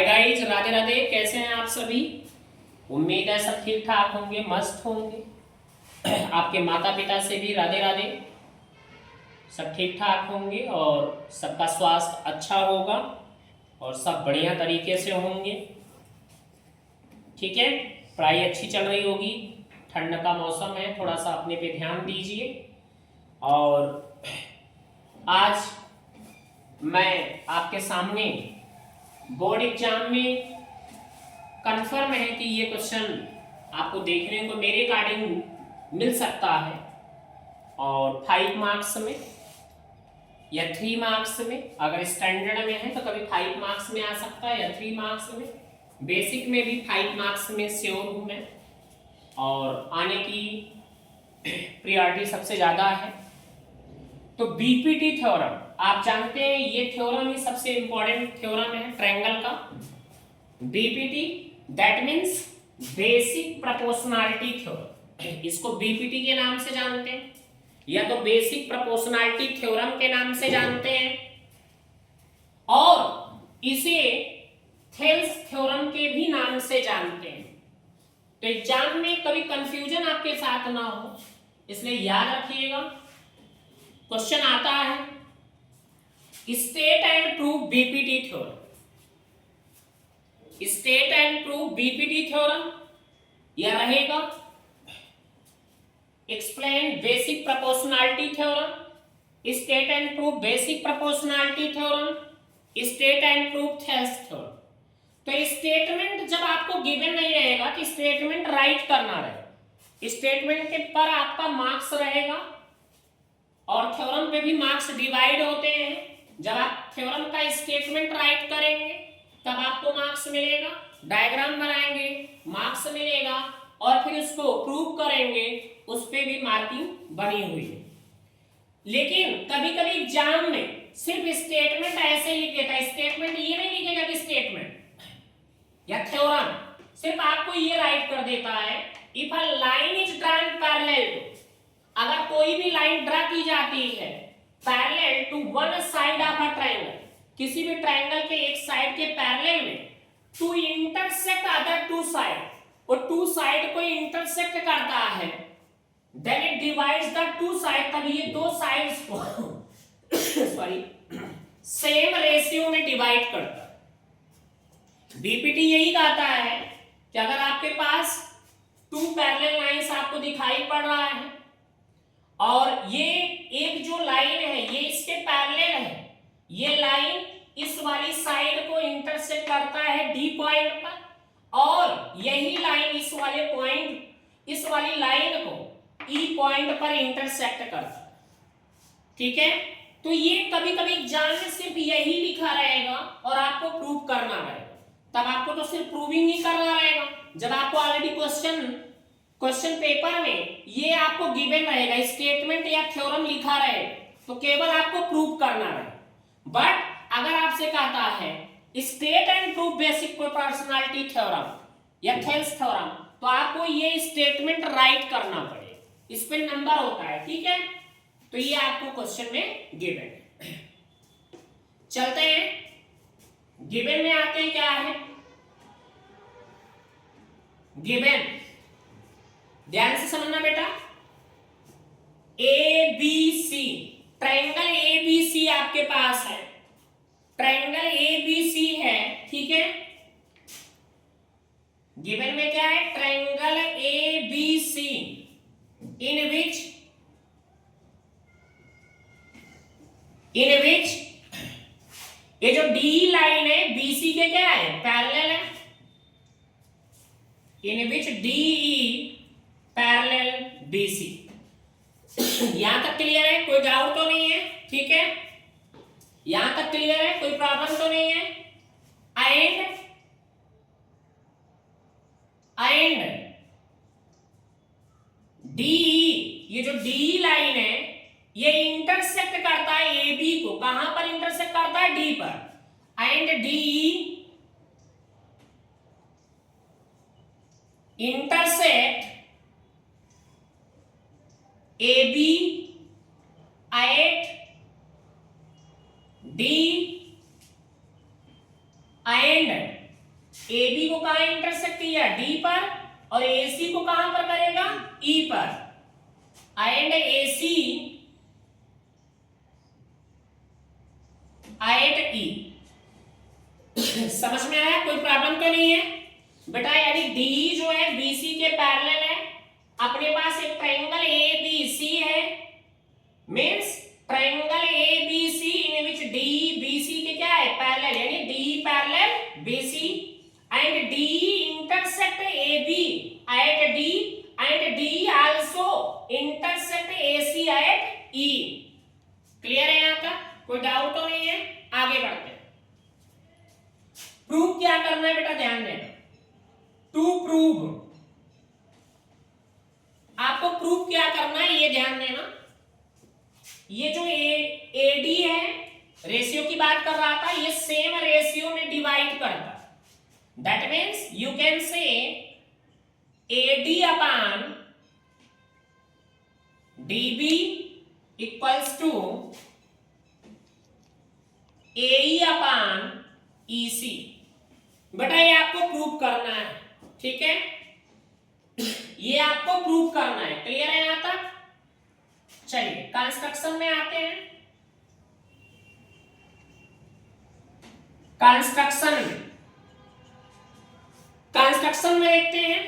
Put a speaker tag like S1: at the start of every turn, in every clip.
S1: Guys, Radhe Radhe. कैसे हैं आप सभी? उम्मीद है सब ठीक ठाक होंगे, मस्त होंगे। आपके माता पिता से भी राधे राधे। सब ठीक ठाक होंगे और सबका स्वास्थ्य अच्छा होगा और सब बढ़िया तरीके से होंगे। ठीक है, पढ़ाई अच्छी चल रही होगी। ठंड का मौसम है, थोड़ा सा अपने पे ध्यान दीजिए। और आज मैं आपके सामने बोर्ड एग्जाम में कंफर्म है कि ये क्वेश्चन आपको देखने को मेरे अकॉर्डिंग मिल सकता है, और 5 मार्क्स में या 3 मार्क्स में। अगर स्टैंडर्ड में है तो कभी 5 मार्क्स में आ सकता है या 3 मार्क्स में। बेसिक में भी 5 मार्क्स में श्योर हूँ मैं, और आने की प्रायोरिटी सबसे ज़्यादा है। तो बीपीटी थ्योरम आप जानते हैं, ये थ्योरम ही सबसे इंपॉर्टेंट थ्योरम है ट्रायंगल का। BPT that means basic proportionality theorem. इसको बीपीटी के नाम से जानते हैं या तो बेसिक प्रोपोर्शनैलिटी थ्योरम के नाम से जानते हैं, और इसे थेल्स थ्योरम के भी नाम से जानते हैं। तो एग्जाम में कभी कंफ्यूजन आपके साथ ना हो, इसलिए याद रखिएगा। क्वेश्चन आता है state and prove BPT theorem. State and prove BPT theorem यह रहेगा explain basic proportionality theorem, state and prove basic proportionality theorem, state and prove Thales theorem. तो स्टेटमेंट जब आपको गिवन नहीं रहेगा कि स्टेटमेंट राइट करना रहेगा, स्टेटमेंट के पर आपका मार्क्स रहेगा, और थ्योरम पे भी मार्क्स डिवाइड होते हैं। जब आप थ्योरम का स्टेटमेंट राइट करेंगे तब आपको मार्क्स मिलेगा, डायग्राम बनाएंगे मार्क्स मिलेगा, और फिर उसको प्रूव करेंगे, उस पे भी मार्किंग बनी हुई है। लेकिन कभी कभी एग्जाम में सिर्फ स्टेटमेंट ऐसे लिख देता है, स्टेटमेंट ये नहीं लिखेगा कि स्टेटमेंट या थ्योरम, सिर्फ आपको ये राइट कर देता है if a line is drawn parallel to, अगर कोई भी लाइन ड्रा की जाती है parallel to one side of a triangle, किसी भी ट्रायंगल के एक साइड के पैरेलल में, to intersect other two side, और टू साइड को इंटरसेक्ट करता है, then it divides the two side, तब ये दो साइड्स को सॉरी सेम रेशियो में डिवाइड करता है। बीपीटी यही कहता है कि अगर आपके पास टू पैरेलल लाइंस आपको दिखाई पड़ रहा है, और ये एक जो लाइन है ये इसके पैरेलल है, ये लाइन इस वाली साइड को इंटरसेक्ट करता है डी पॉइंट पर, और यही लाइन इस वाले पॉइंट, इस वाली लाइन को ई पॉइंट पर इंटरसेक्ट करता है। ठीक है, तो ये कभी कभी एग्जाम में सिर्फ यही लिखा रहेगा और आपको प्रूव करना रहेगा, तब आपको तो सिर्फ प्रूविंग ही करना रहेगा। जब आपको ऑलरेडी क्वेश्चन पेपर में ये आपको गिवन रहेगा, स्टेटमेंट या थ्योरम लिखा रहे, तो केवल आपको प्रूव करना रहेगा। बट अगर आपसे कहता है state and prove basic proportionality theorem या थेल्स थ्योरम, तो आपको ये स्टेटमेंट राइट करना पड़ेगा, इस पे नंबर होता है। ठीक है, तो ये आपको क्वेश्चन में गिवन है। चलते हैं गिवन में आते हैं। क्या है गिवन? ध्यान से समझना बेटा। A B C, triangle A B C आपके पास है, ट्रायंगल ए बी सी है। ठीक है, गिवन में क्या है? Triangle A B C in विच ये जो डी लाइन है बीसी के क्या है? पैरेलल है। इन विच डी पैरेलल बीसी। यहां तक क्लियर है? कोई डाउट तो नहीं है? ठीक है, यहां तक क्लियर है? कोई प्रॉब्लम तो नहीं है? एंड डी, ये जो डी लाइन है ये इंटरसेक्ट करता है ए बी को। कहां पर इंटरसेक्ट करता है? डी पर। And D intersect A B at D and A B को कहां इंटरसेक्ट किया, डी पर, और ए सी को कहां पर करेगा, ई पर, एंड ए सी एट ई। समझ में आया, कोई प्रॉब्लम तो नहीं है बेटा। यदि डी जो है बीसी के पैरेलल है, अपने पास एक ट्रायंगल ए बी सी है, means triangle A B C in which D B C के क्या है, पैरेलल, यानी D parallel B C, and D intersect A B at D, and D also intersect A C at E. Clear है यहां तक, कोई doubt तो नहीं है। आगे बढ़ते हैं। प्रूव क्या करना है बेटा, ध्यान देना। टू प्रूव, आपको प्रूव क्या करना है ये ध्यान देना। ये जो ए डी है, रेशियो की बात कर रहा था, ये सेम रेशियो में डिवाइड करता। That means you can say A D upon D B equals to A E upon E C. बेटा ये आपको प्रूव करना है, ठीक है, ये आपको प्रूव करना है। क्लियर है यहां तक? चलिए कंस्ट्रक्शन में आते हैं। कंस्ट्रक्शन में देखते हैं,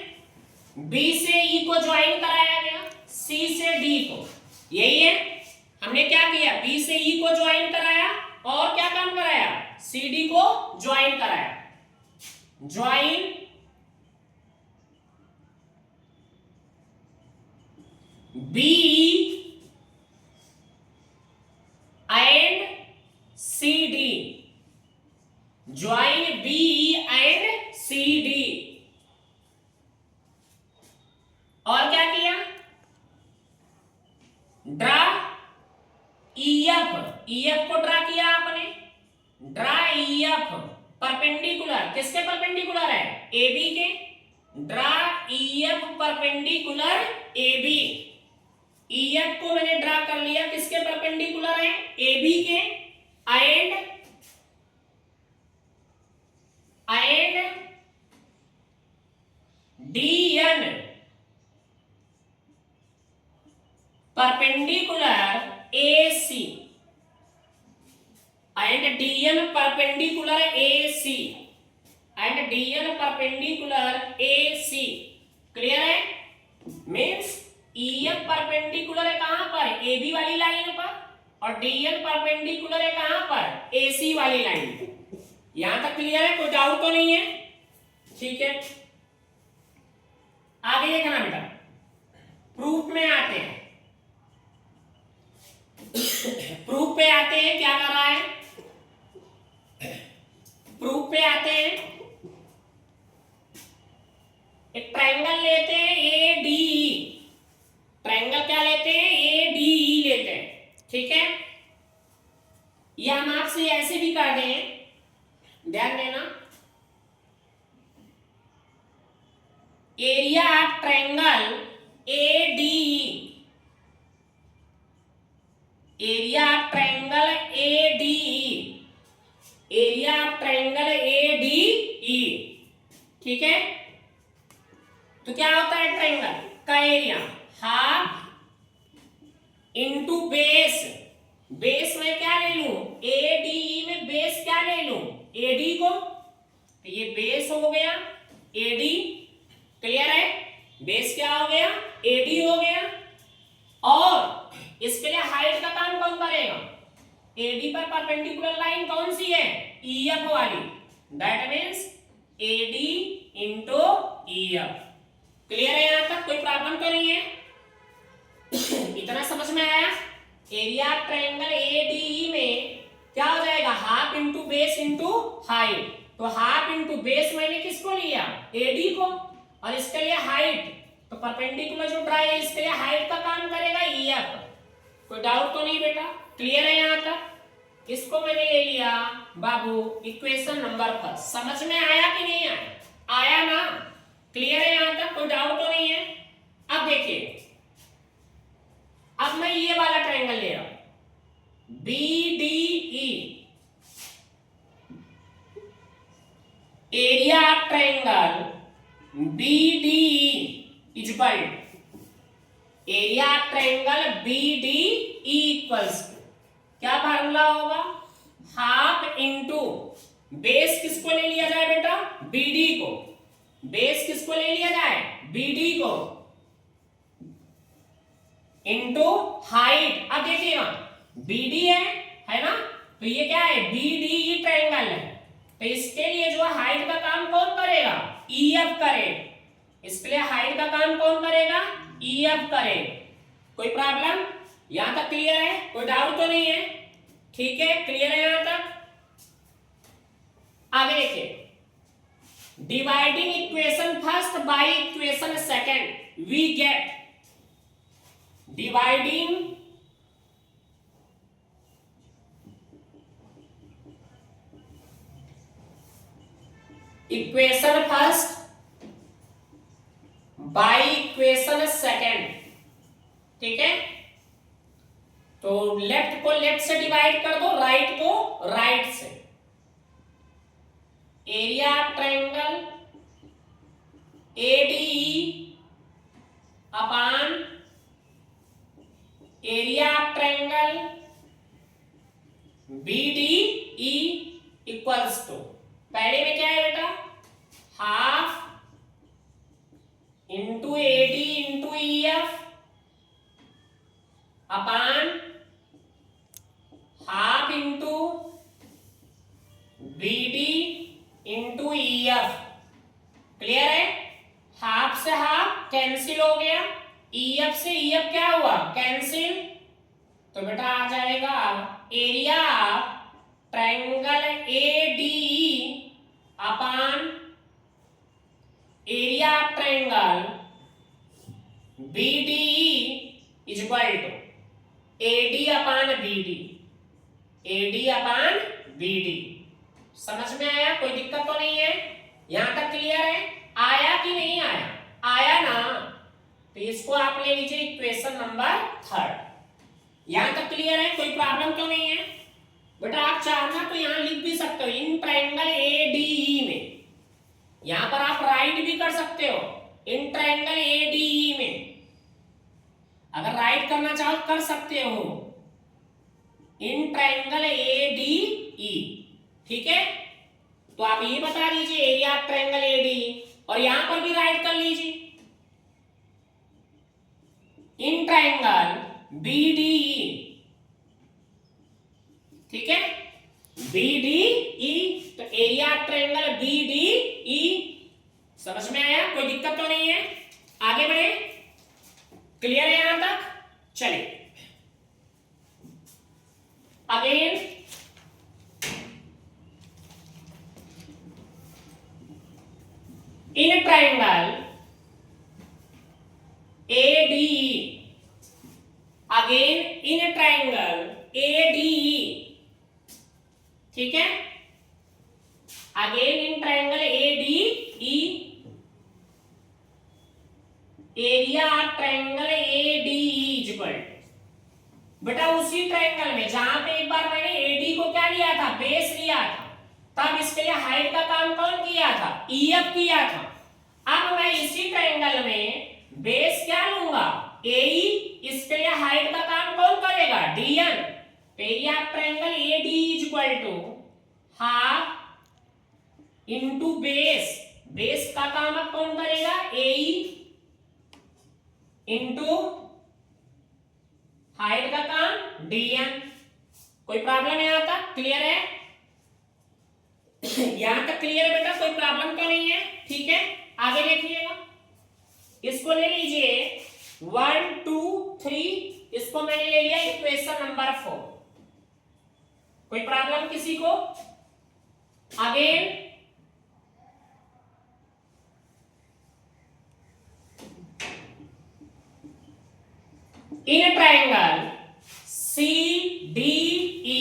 S1: बी से ई को ज्वाइन कराया गया, सी से डी को, यही है। हमने क्या किया, बी से ई को ज्वाइन कराया और क्या काम कराया, सी डी को ज्वाइन कराया। Join B and C D, join B and C D. और क्या किया, ड्रा ईएफ, ईएफ को ड्रा किया आपने। ड्रा ईएफ परपेंडिकुलर, किसके परपेंडिकुलर है, ए बी के। Draw EF perpendicular A B. EF को मैंने ड्रा कर लिया, किसके परपेंडिकुलर है, ए बी के। And D N perpendicular A C, and D N perpendicular A C, and D N perpendicular A C. Clear है? Means EF perpendicular है कहां पर, ए बी वाली लाइन पर, और डी एन परपेंडिकुलर है कहां पर, ए सी वाली लाइन पर। यहां तक क्लियर है, कोई डाउट तो नहीं है? ठीक है, आगे देखना बेटा। प्रूफ में आते हैं। प्रूफ पे आते हैं, क्या कर रहा है, प्रूफ पे आते हैं। एक ट्रायंगल लेते हैं ए डी ई, ट्रायंगल क्या लेते हैं, ए डी ई लेते हैं, ठीक है। या हम आपसे ऐसे भी कर दें, ध्यान देना। Area of triangle A D E, area of triangle A D E, area of triangle A D E, ठीक है। तो क्या होता है ट्रायंगल का area, half into base. Base में क्या ले लूं, ए डी ई में बेस क्या ले लूं, ए डी को, तो ये बेस हो गया ए डी। क्लियर है, बेस क्या हो गया, ए डी हो गया। और इसके लिए हाइट का काम कौन करेगा, ए डी पर परपेंडिकुलर लाइन कौन सी है, ई एफ वाली। That means A D into E F. Clear है यहां तक, कोई प्रॉब्लम तो नहीं है? इतना समझ में आया? Area of triangle A D E में क्या हो जाएगा, half into base into height. तो हाफ इंटू बेस मैंने किसको लिया, ए डी को, और इसके लिए हाइट, तो परपेंडिकुलर जो ड्रा है इसके लिए हाइट का काम करेगा ई एफ। कोई डाउट तो नहीं बेटा? क्लियर है यहां तक? इसको मैंने ले लिया बाबू इक्वेशन नंबर फर्स्ट। समझ में आया कि नहीं आया? आया ना? क्लियर है यहां तक, कोई डाउट तो नहीं है? अब देखिए, अब मैं ये वाला ट्रायंगल ले रहा हूं B D E. Area of triangle BDE is equal, area of triangle BDE equals, क्या फार्मूला होगा, हाफ इंटू बेस किसको ले लिया जाए बेटा, BD को, बेस किसको ले लिया जाए, BD को, इंटू हाइट। अब देखिएगा BD है ना, तो ये क्या है, BDE ट्रायंगल है, तो इसके लिए जो हाइट का काम कौन करेगा, EF करेगा, इसके लिए हाइट का काम कौन करेगा, EF करेगा। कोई प्रॉब्लम, यहां तक क्लियर है, कोई डाउट तो नहीं है, ठीक है, क्लियर है यहां तक। आगे देखिए, dividing equation first by equation second we get, dividing equation first by equation second, ठीक है, तो लेफ्ट को लेफ्ट से डिवाइड कर दो, राइट को राइट से। Area of triangle ADE upon area of triangle BDE equals to, पहले में क्या है बेटा, half into AD into EF upon half into BD into EF, clear है, हाफ से हाफ कैंसिल हो गया, EF से EF क्या हुआ, कैंसिल, तो बेटा आ जाएगा area triangle ADE upon area of triangle BDE is equal to AD upon BD, AD upon BD। समझ में आया, कोई दिक्कत तो नहीं है, यहां तक क्लियर है, आया कि नहीं आया, आया ना, तो इसको आप ले लीजिए इक्वेशन नंबर 3। यहां तक क्लियर है, कोई प्रॉब्लम क्यों नहीं है बेटा, आप चाहना तो यहां लिख भी सकते हो इन ट्रायंगल ADE में, यहां पर आप राइट भी कर सकते हो इन ट्रायंगल ADE में, अगर राइट करना चाहो कर सकते हो इन ट्रायंगल ADE, ठीक है, तो आप ये बता दीजिए एरिया ऑफ ट्रायंगल ADE, और यहां पर भी राइट कर लीजिए इन ट्रायंगल BDE, ठीक है, BDE, तो एरिया ऑफ ट्रायंगल BDE, समझ में आया, कोई दिक्कत तो नहीं है, आगे बढ़े, क्लियर है यहां तक, चलिए again in triangle ADE, again in a triangle ADE, ठीक है, again in triangle ADE, area of triangle ADE is equal to, बेटा उसी ट्रायंगल में जहां पे एक बार मैंने AD को क्या लिया था, बेस लिया था, तब इसके लिए हाइट का काम कौन किया था, EF किया था, अब मैं इसी ट्रायंगल में बेस क्या लूंगा, AE, इसके लिए हाइट का काम कौन करेगा, DN, area of triangle ADE is equal to half into base, base का काम अब कौन करेगा, AE इनटू हाइट का काम DN। कोई प्रॉब्लम है यहां तक, क्लियर है, यहां तक क्लियर है बेटा, कोई प्रॉब्लम तो नहीं है, ठीक है, आगे देखिएगा, इसको ले लीजिए 1 2 3, इसको मैंने ले लिया इक्वेशन नंबर 4, कोई प्रॉब्लम किसी को, again in a triangle CDE,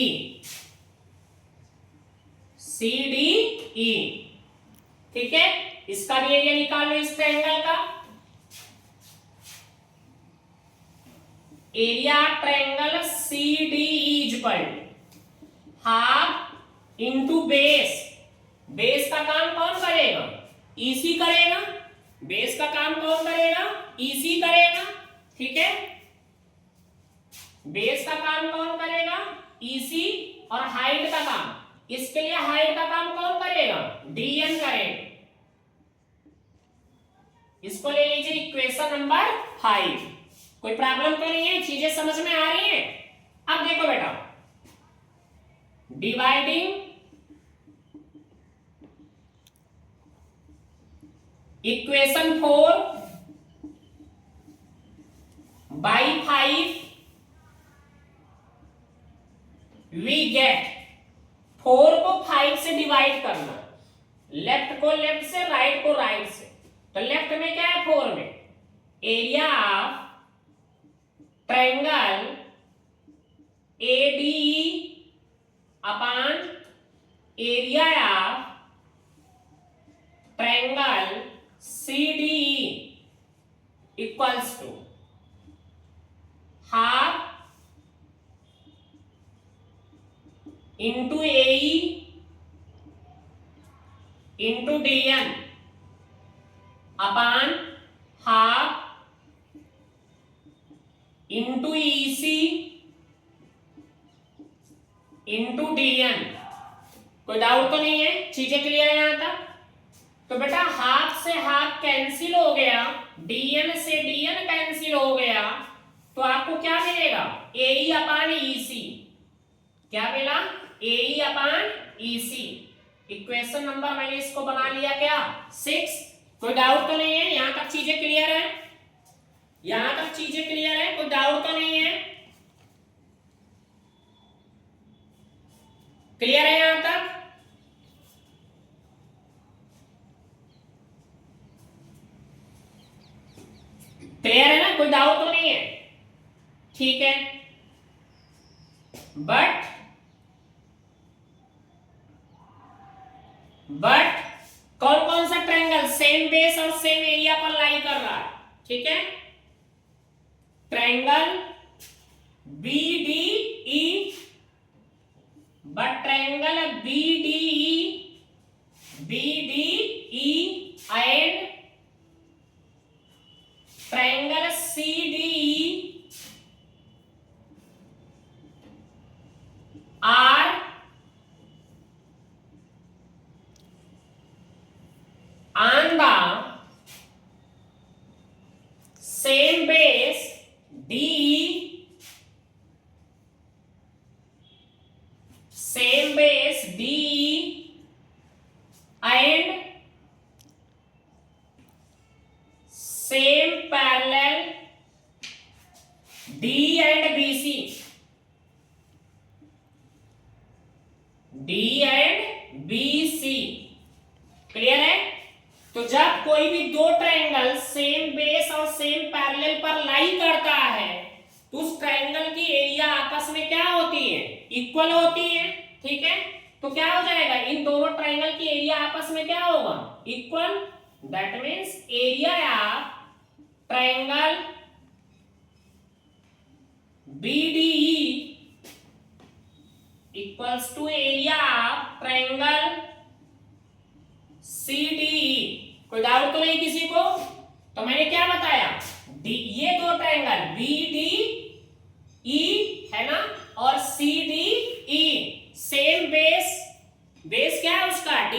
S1: CDE, ठीक है, इसका भी एरिया निकाल लो इस ट्रायंगल का, area triangle CDE is equal half into base, base का काम कौन ईसी करेगा, बेस का काम कौन करेगा, ईसी करेगा, ठीक है। बेस का काम कौन करेगा, ईसी, और हाइट का काम, इसके लिए हाइट का काम कौन करेगा, डीएन करेगा। इसको ले लीजिए इक्वेशन नंबर 5। कोई प्रॉब्लम तो नहीं है, चीजें समझ में आ रही हैं। अब देखो बेटा, dividing equation 4 by 5 we get, 4 को 5 से डिवाइड करना, लेफ्ट को लेफ्ट से, राइट को राइट से। तो लेफ्ट में क्या है, 4 में area of triangle ADE upon area of triangle CDE equals to half into AE into DN upon half into EC into DN। कोई डाउट तो नहीं है, चीजें क्लियर है यहां तक। तो बेटा हाफ से हाफ कैंसिल हो गया, DN से DN कैंसिल हो गया, तो आपको क्या मिलेगा, AE अपॉन EC। क्या मिला, AE upon EC। Equation number मैंने इसको बना लिया क्या, 6। कोई डाउट तो नहीं है, यहां तक चीजें क्लियर है, यहां तक चीजें क्लियर है, कोई डाउट तो नहीं है, क्लियर है यहां तक। क्लियर है ना, कोई डाउट तो नहीं है, ठीक है। बट कौन कौन सा ट्रायंगल सेम बेस और सेम एरिया पर लाई कर रहा है, ठीक है। Triangle BDE, but triangle BDE and triangle CDE are on the same base DE, same base DE and same parallel D and BC, D and BC। Clear है। तो जब कोई भी दो ट्रायंगल सेम बेस और सेम पैरेलल पर लाई करता है, तो उस ट्रायंगल की एरिया आपस में क्या होती है, इक्वल होती है, ठीक है। तो क्या हो जाएगा, इन दोनों ट्रायंगल की एरिया आपस में क्या होगा, equal. That means area of triangle BDE equals to area of triangle CDE। कोई डाउट तो नहीं किसी को। तो मैंने क्या बताया, ये दो ट्रायंगल BDE है ना और CDE, सेम बेस क्या है उसका, D,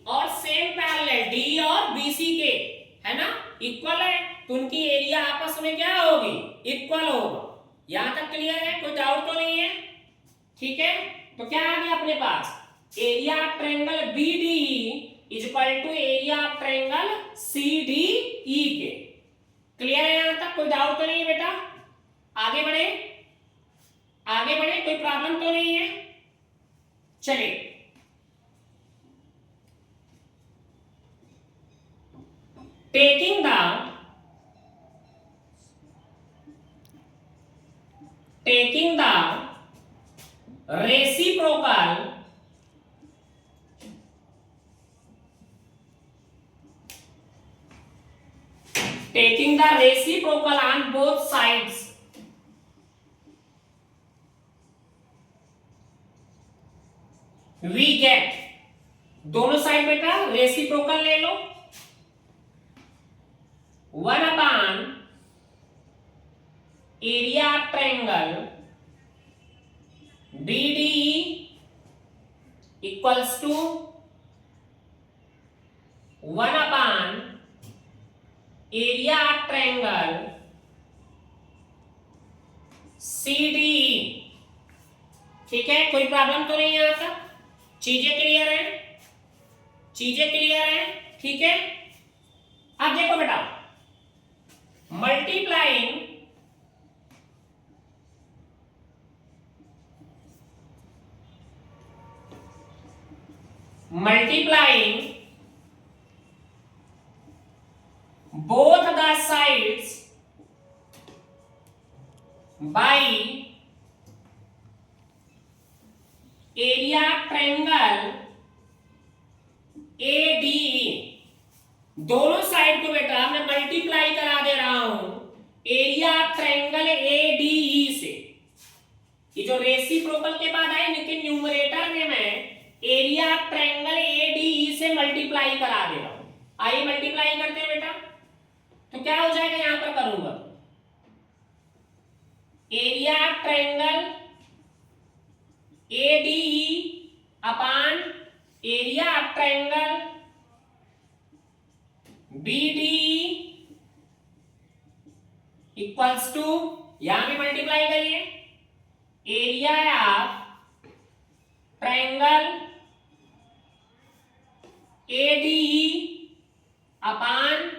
S1: और सेम पैरेलल D और BC के, है ना, इक्वल है, तो उनकी एरिया आपस में क्या होगी, इक्वल होगा। यहां तक क्लियर है, कोई डाउट तो नहीं है, ठीक है। तो क्या आ गया अपने पास, area of triangle BDE is equal to area of triangle CDE के। क्लियर है यहां तक, कोई डाउट तो नहीं है बेटा। आगे बढ़े, कोई प्रॉब्लम तो नहीं है। चलिए taking the reciprocal on both sides, we get, दोनों साइड बेटा रेसिप्रोकल ले लो, 1/, area of triangle BDE equals to 1/, area of triangle CDE। ठीक है, कोई प्रॉब्लम तो नहीं है यहाँ तक? चीजें क्लियर है? चीजें क्लियर है? ठीक है, अब देखो बेटा, multiplying both the sides by area triangle ADE। दोनों साइड को बेटा मैं मल्टीप्लाई करा दे रहा हूं एरिया ट्रायंगल ADE से। ये जो रेसिप्रोकल के बाद आए, लेकिन न्यूमरेटर में मैं एरिया ट्रायंगल ADE से मल्टीप्लाई करा दे रहा हूं। आइए मल्टीप्लाई करते हैं बेटा, तो क्या हो जाएगा, यहां पर करूंगा area triangle ADE upon area of triangle BDE equals to, यहां भी मल्टीप्लाई करिए, area of triangle ADE upon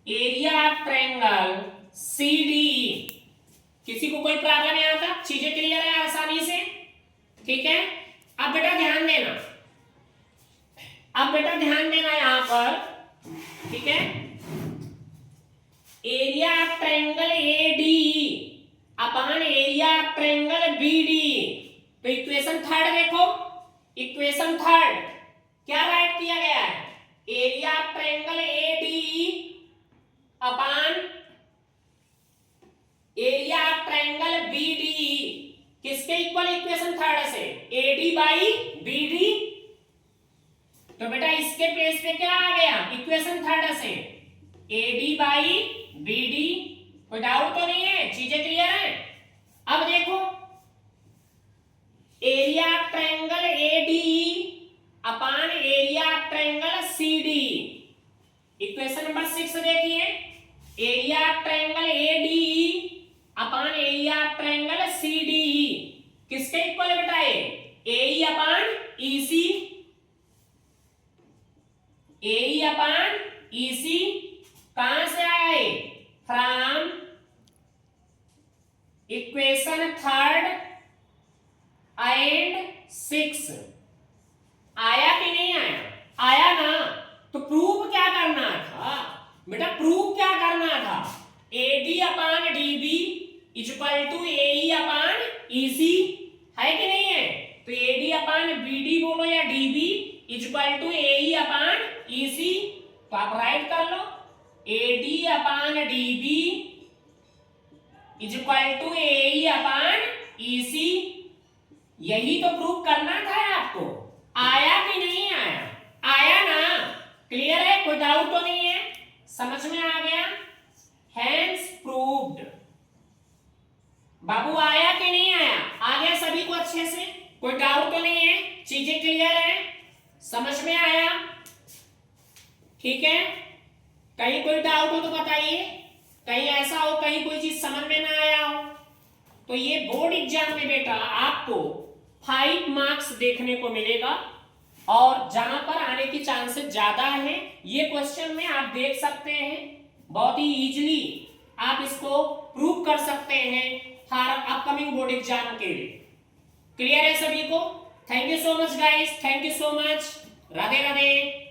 S1: area of triangle CDE। किसी को कोई प्रॉब्लम है यहाँ तक? चीजें क्लियर है आसानी से? ठीक है, अब बेटा ध्यान देना, यहां पर, ठीक है, area of triangle ADE upon area of triangle BDE। तो इक्वेशन थर्ड देखो, इक्वेशन थर्ड क्या राइट किया गया है, area of triangle ADE upon area of triangle BDE किसके इक्वल, इक्वेशन थर्ड से AD बाई BD। तो बेटा इसके प्लेस पे क्या आ गया, इक्वेशन थर्ड से AD बाई BD। कोई डाउट तो नहीं है? चीजें क्लियर है? अब देखो area of triangle ADE upon area of triangle CDE। Equation number 6 देखिए, area of triangle ADE upon area of triangle CDE किसके इक्वल है बेटा, AE upon EC। AE upon EC कहां से आया है, फ्रॉम इक्वेशन थर्ड एंड 6। आया कि नहीं आया? आया ना? तो प्रूव क्या करना था बेटा, प्रूव क्या करना था, AD upon DB equal to AE upon EC, है कि नहीं है? तो AD अपान BD बोलो या DB equal to AE upon EC। तो आप राइट कर लो, AD upon DB equal to AE upon EC। यही तो प्रूव करना था आपको। आया कि नहीं आया? आया ना? क्लियर है? कोई डाउट तो नहीं है? समझ में आ गया? Hence proved. बाबू आया कि नहीं आया? आ गया सभी को अच्छे से? कोई डाउट तो नहीं है? चीजें क्लियर है? समझ में आया? ठीक है, कहीं कोई डाउट हो तो बताइए, कहीं ऐसा हो कहीं कोई चीज समझ में ना आया हो। तो ये बोर्ड एग्जाम में बेटा आपको 5 मार्क्स देखने को मिलेगा, और जहां पर आने की चांसेस ज्यादा है ये क्वेश्चन में आप देख सकते हैं, बहुत ही इजीली आप इसको प्रूव कर सकते हैं हर अपकमिंग बोर्ड एग्जाम के लिए। क्लियर है सभी को? Thank you so much guys, thank you so much, Radhe Radhe.